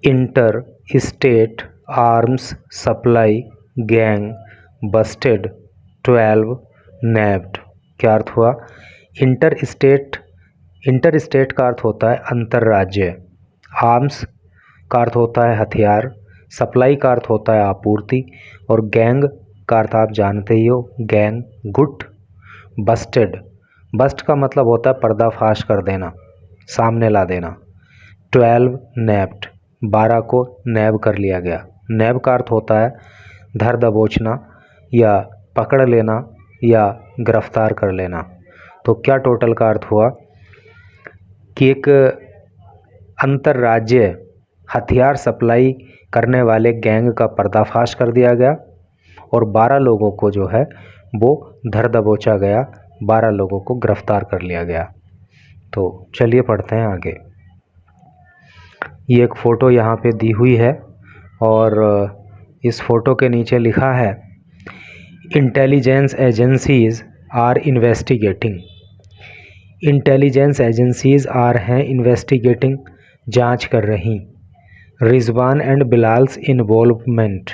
Inter state arms supply gang Busted 12 नैब्ड। क्या अर्थ हुआ? Inter state का अर्थ होता है अंतर्राज्य, आर्म्स का अर्थ होता है हथियार, सप्लाई का अर्थ होता है आपूर्ति, और गैंग का अर्थ आप जानते ही हो, गैंग गुट। बस्टेड, बस्ट का मतलब होता है पर्दाफाश कर देना, सामने ला देना। 12 नैब्ड, 12 को नैब कर लिया गया। नैब का अर्थ होता है धर दबोचना या पकड़ लेना या गिरफ्तार कर लेना। तो क्या टोटल का अर्थ हुआ कि एक अंतर्राज्य हथियार सप्लाई करने वाले गैंग का पर्दाफाश कर दिया गया और 12 लोगों को जो है वो धर दबोचा गया, 12 लोगों को गिरफ्तार कर लिया गया। तो चलिए पढ़ते हैं आगे। ये एक फ़ोटो यहाँ पे दी हुई है और इस फ़ोटो के नीचे लिखा है intelligence agencies are investigating. Intelligence agencies are हैं इन्वेस्टिगेटिंग, जांच कर रही। Rizwan and Bilal's involvement.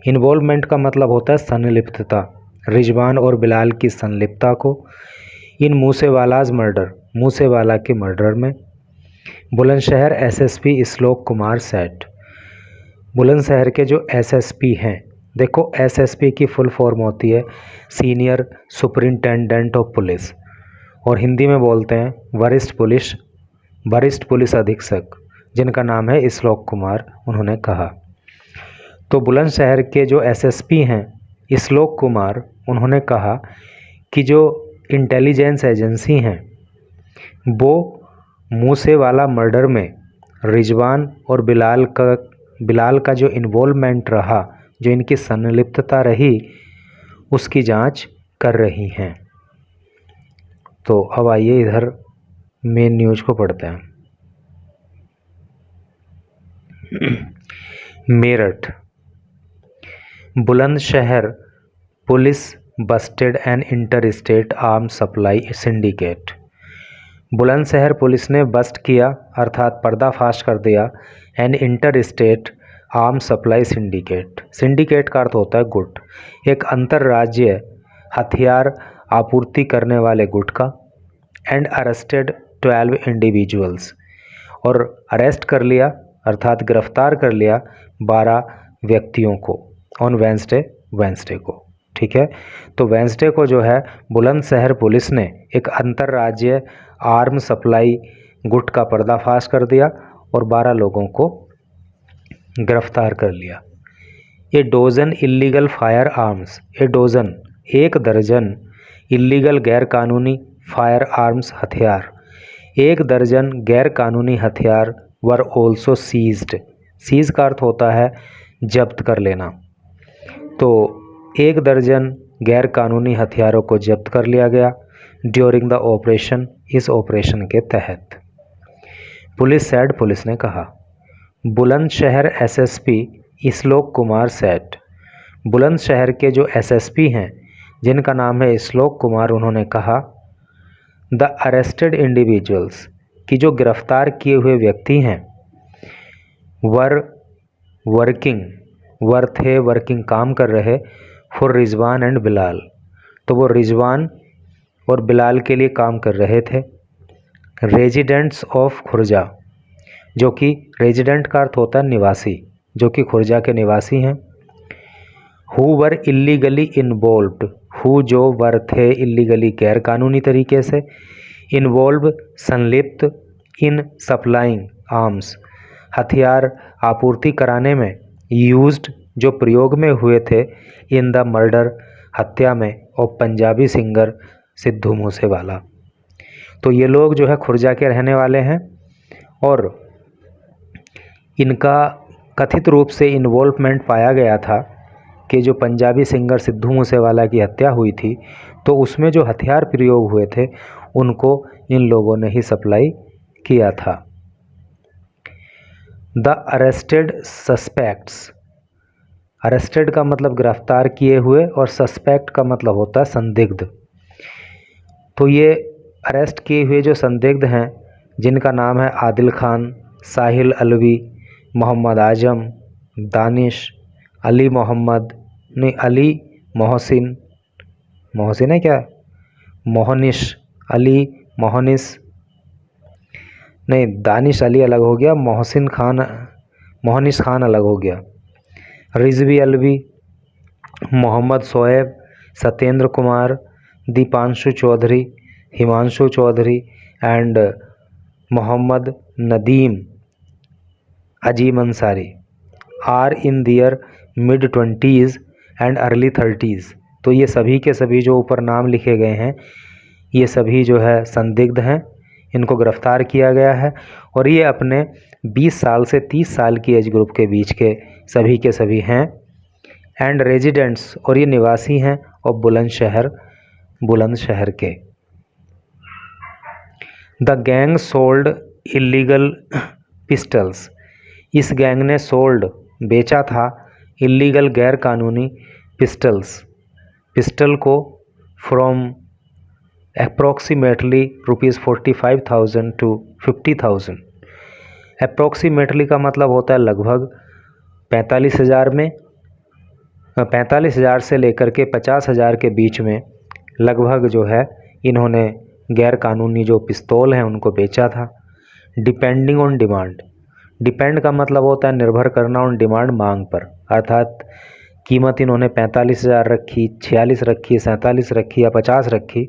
Involvement का मतलब होता है संलिप्तता। रिजवान और बिलाल की संलिप्तता को इन मूसेवालाज मर्डर, मूसेवाला के मर्डर में। बुलंदशहर एसएसपी श्लोक कुमार सेठ। बुलंदशहर के जो एसएसपी हैं, देखो एसएसपी की फुल फॉर्म होती है सीनियर सुपरिंटेंडेंट ऑफ पुलिस, और हिंदी में बोलते हैं वरिष्ठ पुलिस अधीक्षक, जिनका नाम है श्लोक कुमार। उन्होंने कहा तो बुलंदशहर के जो एसएसपी हैं श्लोक कुमार, उन्होंने कहा कि जो इंटेलिजेंस एजेंसी हैं वो मूसेवाला मर्डर में रिजवान और बिलाल का जो इन्वॉल्वमेंट रहा, जो इनकी संलिप्तता रही, उसकी जांच कर रही हैं। तो अब आइए इधर मेन न्यूज़ को पढ़ते हैं। Meerut, Bulandshahr police busted an inter state arm supply syndicate. Bulandshahr police ने बस्ट किया अर्थात पर्दाफाश कर दिया an inter state arm supply syndicate. Syndicate का अर्थ होता है गुट, एक अंतर्राज्य हथियार आपूर्ति करने वाले गुट का। एंड अरेस्टेड 12 इंडिविजुअल्स, और अरेस्ट कर लिया अर्थात गिरफ्तार कर लिया 12 व्यक्तियों को ऑन वेंसडे को। ठीक है, तो वेंसडे को जो है बुलंदशहर पुलिस ने एक अंतर्राज्य आर्म सप्लाई गुट का पर्दाफाश कर दिया और 12 लोगों को गिरफ्तार कर लिया। ए डोजन इल्लीगल फायर आर्म्स, ए डोजन एक दर्जन इल्लीगल गैर कानूनी फायर आर्म्स हथियार, एक दर्जन गैर कानूनी हथियार वर ऑल्सो सीज्ड। सीज का अर्थ होता है जब्त कर लेना। तो एक दर्जन गैर कानूनी हथियारों को जब्त कर लिया गया ड्यूरिंग द ऑपरेशन, इस ऑपरेशन के तहत। पुलिस ने कहा। बुलंदशहर एसएसपी श्लोक कुमार सेठ, बुलंदशहर के जो एसएसपी हैं जिनका नाम है श्लोक कुमार, उन्होंने कहा द अरेस्टेड इंडिविजुअल्स, कि जो गिरफ्तार किए हुए व्यक्ति हैं, वर्किंग काम कर रहे फॉर रिजवान एंड बिलाल, तो वो रिजवान और बिलाल के लिए काम कर रहे थे। रेजिडेंट्स ऑफ खुर्जा, जो कि रेजिडेंट का अर्थ होता है निवासी, जो कि खुर्जा के निवासी हैं। Who were illegally involved, who जो वर थे इल्लीगली गैर कानूनी तरीके से, इन्वॉल्व संलिप्त, इन सप्लाइंग आर्म्स हथियार आपूर्ति कराने में, यूज्ड जो प्रयोग में हुए थे, इन द मर्डर हत्या में, और पंजाबी सिंगर सिद्धू मूसेवाला। तो ये लोग जो है खुर्जा के रहने वाले हैं और इनका कथित रूप से इन्वॉल्वमेंट पाया गया था कि जो पंजाबी सिंगर सिद्धू मूसेवाला की हत्या हुई थी, तो उसमें जो हथियार प्रयोग हुए थे उनको इन लोगों ने ही सप्लाई किया था। द अरेस्टेड सस्पेक्ट्स, अरेस्टेड का मतलब गिरफ्तार किए हुए और सस्पेक्ट का मतलब होता है संदिग्ध। तो ये अरेस्ट किए हुए जो संदिग्ध हैं जिनका नाम है आदिल खान, साहिल अलवी, मोहम्मद आजम, दानिश, अली मोहम्मद, नहीं अली मोहसिन, मोहसिन है क्या, मोहनिश, अली मोहनिस, नहीं दानिश अली अलग हो गया, मोहसिन खान, मोहनिस खान अलग हो गया, Rizvi Alvi, Mohammad Shoaib, Satyendra Kumar, Deepanshu Chaudhary, Himanshu Chaudhary and Mohammad Nadeem Azeem Ansari are in their mid 20s and early 30s। तो ये सभी के सभी जो ऊपर नाम लिखे गए हैं ये सभी जो है संदिग्ध हैं, इनको गिरफ्तार किया गया है और ये अपने 20 साल से 30 साल की एज ग्रुप के बीच के सभी हैं एंड रेजिडेंट्स, और ये निवासी हैं और बुलंदशहर के। The gang sold illegal pistols, इस गैंग ने सोल्ड बेचा था इलीगल गैर कानूनी पिस्टल को फ्रॉम अप्रॉक्सीमेटली ₹45,000 to 50,000। अप्रॉक्सीमेटली का मतलब होता है लगभग 45,000 में, 45,000 से लेकर के 50,000 के बीच में लगभग जो है इन्होंने गैर कानूनी जो पिस्तौल हैं उनको बेचा था। डिपेंडिंग ऑन डिमांड, डिपेंड का मतलब होता है निर्भर करना, ऑन डिमांड मांग पर, अर्थात कीमत इन्होंने 45,000 रखी, 46 रखी, 47 रखी या 50 रखी,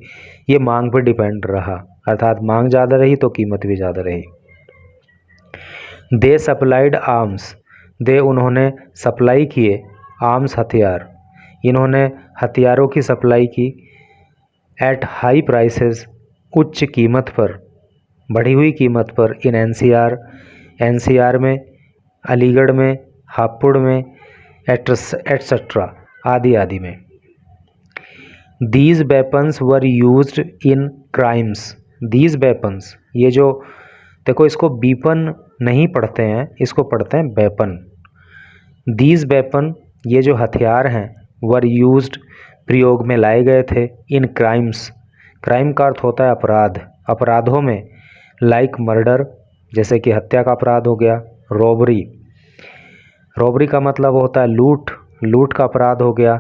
ये मांग पर डिपेंड रहा, अर्थात मांग ज़्यादा रही तो कीमत भी ज़्यादा रही। दे सप्लाइड आर्म्स, दे उन्होंने सप्लाई किए, आर्म्स हथियार, इन्होंने हथियारों की सप्लाई की, एट हाई प्राइसेस उच्च कीमत पर, बढ़ी हुई कीमत पर, इन एनसीआर में, अलीगढ़ में, हापुड़ में एट्सेट्रा आदि में। These weapons were used in crimes, these weapons, ये जो देखो इसको बीपन नहीं पढ़ते हैं, इसको पढ़ते हैं वेपन। दीज वेपन, ये जो हथियार हैं, वर यूज्ड प्रयोग में लाए गए थे, इन क्राइम्स, क्राइम का अर्थ होता है अपराध, अपराधों में, लाइक मर्डर जैसे कि हत्या का अपराध हो गया, रॉबरी का मतलब होता है लूट का अपराध हो गया,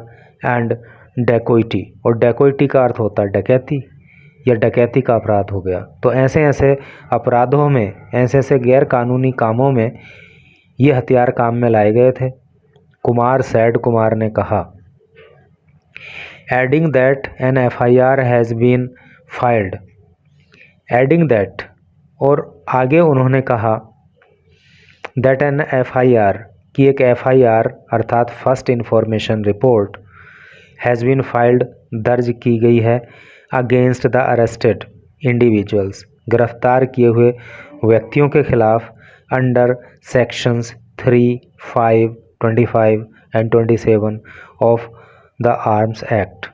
एंड डैकोइटी, और डैकोइटी का अर्थ होता है डकैती या डकैती का अपराध हो गया। तो ऐसे ऐसे अपराधों में, ऐसे ऐसे गैर कानूनी कामों में ये हथियार काम में लाए गए थे। कुमार ने कहा, adding that an FIR has been filed, adding that, और आगे उन्होंने कहा, दैट एन FIR, की एक FIR अर्थात first information report, has been filed, दर्ज की गई है, अगेंस्ट द अरेस्टेड इंडिविजुअल्स, गिरफ्तार किए हुए व्यक्तियों के खिलाफ, under sections 3, 5, 25 and 27 of the arms act.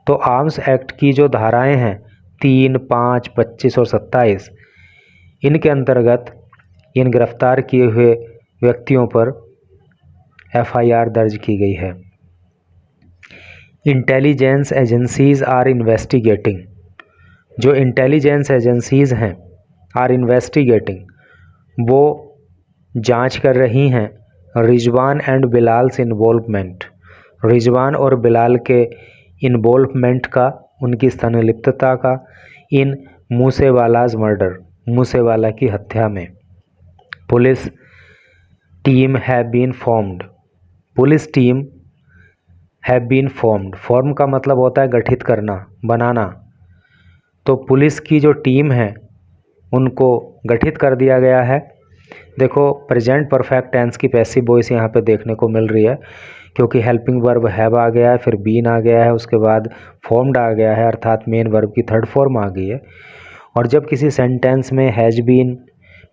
तो आर्म्स एक्ट की जो धाराएं हैं 3, 5, 25 और 27, इनके अंतर्गत इन गिरफ्तार किए हुए व्यक्तियों पर FIR दर्ज की गई है। इंटेलिजेंस एजेंसीज़ आर इन्वेस्टिगेटिंग, जो इंटेलिजेंस एजेंसीज़ हैं आर इन्वेस्टिगेटिंग, वो जांच कर रही हैं, रिजवान एंड बिलाल्स इन्वॉल्वमेंट, रिजवान और बिलाल के इन्वॉल्वमेंट का, उनकी संलिप्तता का, इन मूसेवालाज मर्डर, मूसेवाला की हत्या में। Police team have been formed, police team have been formed, form का मतलब होता है गठित करना, बनाना। तो पुलिस की जो टीम है उनको गठित कर दिया गया है। देखो प्रेजेंट परफेक्ट टेंस की पैसिव वॉइस यहाँ पे देखने को मिल रही है, क्योंकि हेल्पिंग वर्ब हैव आ गया है, फिर बीन आ गया है, उसके बाद फॉर्म्ड आ गया है, अर्थात मेन वर्ब की थर्ड फॉर्म आ गई है। और जब किसी सेंटेंस में has been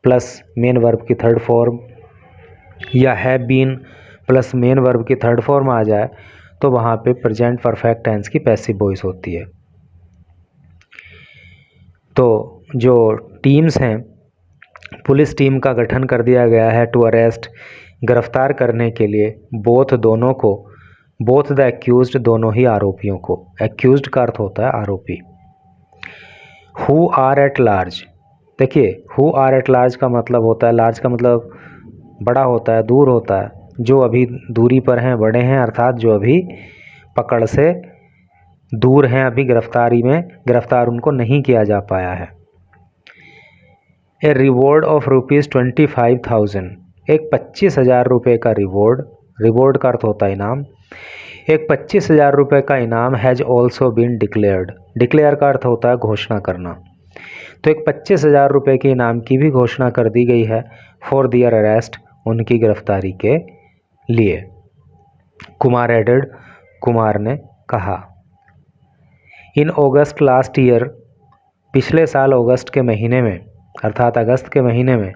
plus main verb की थर्ड फॉर्म या have been plus main verb की थर्ड फॉर्म आ जाए तो वहाँ पे प्रेजेंट परफेक्ट टेंस की पैसिव वॉइस होती है। तो जो टीम्स हैं, पुलिस टीम का गठन कर दिया गया है टू अरेस्ट, गिरफ्तार करने के लिए, बोथ दोनों को, बोथ द एक्यूज्ड, दोनों ही आरोपियों को, एक्यूज्ड का अर्थ होता है आरोपी। हु आर एट लार्ज, देखिए हु आर एट लार्ज का मतलब होता है, लार्ज का मतलब बड़ा होता है, दूर होता है, जो अभी दूरी पर हैं, बड़े हैं, अर्थात जो अभी पकड़ से दूर हैं, अभी गिरफ्तार उनको नहीं किया जा पाया है। ए रिवॉर्ड ऑफ ₹25,000, एक 25,000 रुपये का रिवॉर्ड का अर्थ होता है इनाम, एक 25,000 रुपये का इनाम has also been declared, declare का अर्थ होता है घोषणा करना, तो एक 25,000 रुपये के इनाम की भी घोषणा कर दी गई है फॉर दियर अरेस्ट, उनकी गिरफ्तारी के लिए। कुमार एडेड, कुमार ने कहा। इन अगस्त लास्ट ईयर, पिछले साल अगस्त के महीने में, अर्थात अगस्त के महीने में,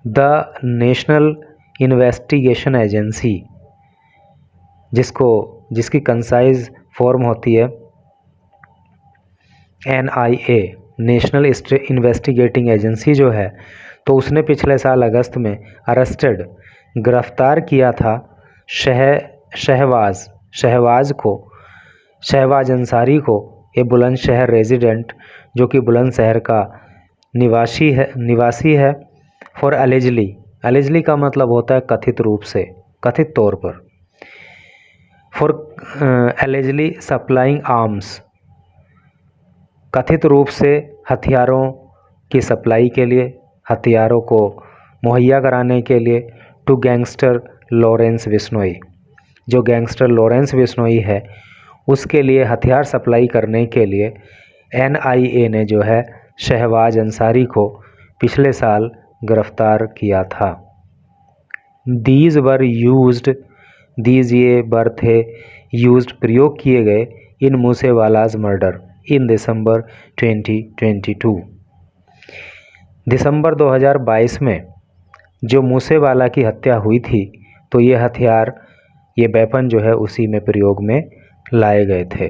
द नेशनल इन्वेस्टिगेशन एजेंसी, जिसकी कंसाइज फॉर्म होती है NIA, नेशनल इन्वेस्टिगेटिंग एजेंसी जो है, तो उसने पिछले साल अगस्त में गिरफ्तार किया था शहबाज अंसारी को, ये बुलंदशहर रेजिडेंट, जो कि बुलंदशहर का निवासी है फॉर एलिजली का मतलब होता है कथित रूप से, कथित तौर पर, फॉर एलिजली सप्लाइंग आर्म्स, कथित रूप से हथियारों की सप्लाई के लिए, हथियारों को मुहैया कराने के लिए, टू गैंगस्टर लॉरेंस बिश्नोई, जो गैंगस्टर लॉरेंस बिश्नोई है उसके लिए हथियार सप्लाई करने के लिए NIA ने जो है शहबाज अंसारी को पिछले साल गिरफ्तार किया था। दीज वर यूज्ड, दीज ये वर थे यूज्ड, प्रयोग किए गए, इन मूसेवालाज मर्डर इन दिसंबर 2022, दिसंबर 2022 में जो मूसेवाला की हत्या हुई थी, तो ये हथियार, ये वेपन जो है उसी में प्रयोग में लाए गए थे।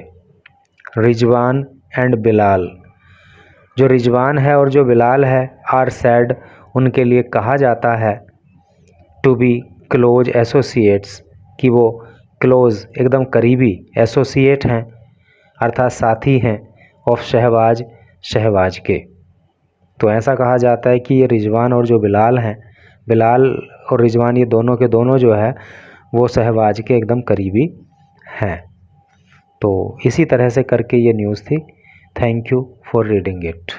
रिजवान एंड बिलाल, जो रिजवान है और जो बिलाल है, आर सैड, उनके लिए कहा जाता है, टू बी क्लोज एसोसिएट्स, कि वो क्लोज एकदम करीबी एसोसिएट हैं, अर्थात साथी हैं, ऑफ शहबाज के। तो ऐसा कहा जाता है कि ये रिजवान और जो बिलाल हैं, बिलाल और रिजवान, ये दोनों के दोनों जो है वो शहबाज के एकदम करीबी हैं। तो इसी तरह से करके ये न्यूज़ थी। Thank you for reading it.